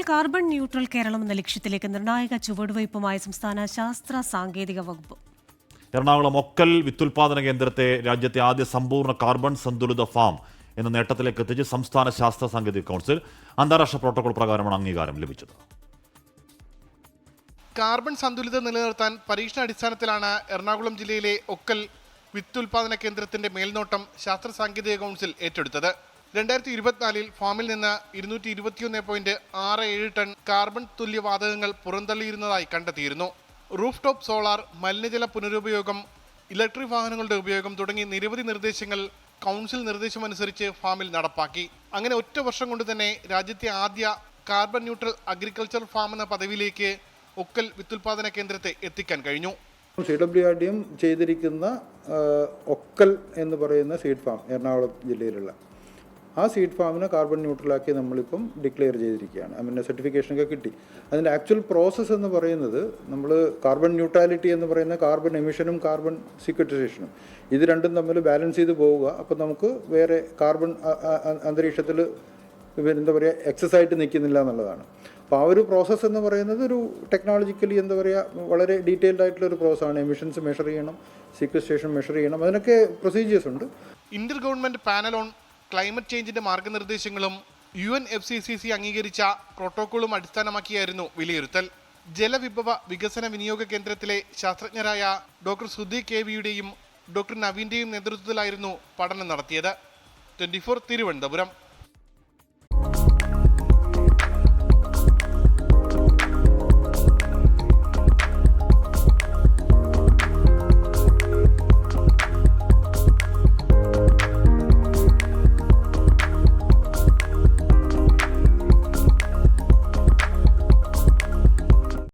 Carbon neutral Keralam എന്ന ലക്ഷ്യത്തിലേക്ക് നിർണായക ചുവടുവയ്പുമായി സംസ്ഥാന ശാസ്ത്ര സാങ്കേതിക വകുപ്പ്. എറണാകുളം ഒക്കൽ വിത്തുൽപാദന കേന്ദ്രത്തെ രാജ്യത്തെ ആദ്യ സമ്പൂർണ്ണ കാർബൺ സന്തുലിത ഫാം എന്ന നേട്ടത്തിലേക്ക് എത്തിച്ച് സംസ്ഥാന ശാസ്ത്ര സാങ്കേതിക കൗൺസിൽ അന്താരാഷ്ട്ര പ്രോട്ടോകോൾ പ്രകാരമാണ് അംഗീകാരം ലഭിച്ചത്. കാർബൺ സന്തുലിതം നിലനിർത്താൻ പരീക്ഷണാടിസ്ഥാനത്തിലാണ് എറണാകുളം ജില്ലയിലെ ഒക്കൽ വിത്തുൽപാദന കേന്ദ്രത്തിന്റെ മേൽനോട്ടം ശാസ്ത്ര സാങ്കേതിക കൗൺസിൽ ഏറ്റെടുത്തത്. 2024 ഫാമിൽ നിന്ന് 221.67 ടൺ കാർബൺ തുല്യവാതകങ്ങൾ പുറന്തള്ളിയിരുന്നതായി കണ്ടെത്തിയിരുന്നു. റൂഫ് ടോപ്പ് സോളാർ, മലിനജല പുനരുപയോഗം, ഇലക്ട്രിക് വാഹനങ്ങളുടെ ഉപയോഗം തുടങ്ങി നിരവധി നിർദ്ദേശങ്ങൾ കൗൺസിൽ നിർദ്ദേശമനുസരിച്ച് ഫാമിൽ നടപ്പാക്കി. അങ്ങനെ ഒറ്റ വർഷം കൊണ്ട് തന്നെ രാജ്യത്തെ ആദ്യ കാർബൺ ന്യൂട്രൽ അഗ്രികൾച്ചർ ഫാം എന്ന പദവിയിലേക്ക് ഒക്കൽ വിത്തുൽപാദന കേന്ദ്രത്തെ എത്തിക്കാൻ കഴിഞ്ഞു. CWRDM ചെയ്തിരിക്കുന്ന ഒക്കൽ എന്ന് പറയുന്ന സീഡ് ഫാം എറണാകുളം ജില്ലയിലുള്ള ആ സീഡ് ഫാമിനെ കാർബൺ ന്യൂട്രലാക്കി നമ്മളിപ്പം ഡിക്ലെയർ ചെയ്തിരിക്കുകയാണ്. അതിൻ്റെ സർട്ടിഫിക്കേഷനൊക്കെ കിട്ടി. അതിൻ്റെ ആക്ച്വൽ പ്രോസസ്സ് എന്ന് പറയുന്നത് നമ്മൾ കാർബൺ ന്യൂട്രാലിറ്റി എന്ന് പറയുന്ന കാർബൺ എമിഷനും കാർബൺ സീക്വസ്ട്രേഷനും ഇത് രണ്ടും തമ്മിൽ ബാലൻസ് ചെയ്ത് പോവുക. അപ്പോൾ നമുക്ക് വേറെ കാർബൺ അന്തരീക്ഷത്തിൽ എന്താ പറയുക എക്സസ് ആയിട്ട് നിൽക്കുന്നില്ല എന്നുള്ളതാണ്. അപ്പോൾ ആ ഒരു പ്രോസസ്സ് എന്ന് പറയുന്നത് ഒരു ടെക്നോളജിക്കലി എന്താ പറയുക വളരെ ഡീറ്റെയിൽഡ് ആയിട്ടുള്ള ഒരു പ്രോസസ്സാണ്. എമിഷൻസ് മെഷർ ചെയ്യണം, സീക്വസ്ട്രേഷൻ മെഷർ ചെയ്യണം, അതിനൊക്കെ പ്രൊസീജിയേഴ്സ് ഉണ്ട്. Inter government panel on climate ചേഞ്ചിന്റെ മാർഗനിർദ്ദേശങ്ങളും UNFCCC അംഗീകരിച്ച പ്രോട്ടോക്കോളും അടിസ്ഥാനമാക്കിയായിരുന്നു വിലയിരുത്തൽ. ജലവിഭവ വികസന വിനിയോഗ കേന്ദ്രത്തിലെ ശാസ്ത്രജ്ഞരായ ഡോക്ടർ സുധി KVയുടെയും ഡോക്ടർ നവീന്റെയും നേതൃത്വത്തിലായിരുന്നു പഠനം നടത്തിയത്. 24 തിരുവനന്തപുരം.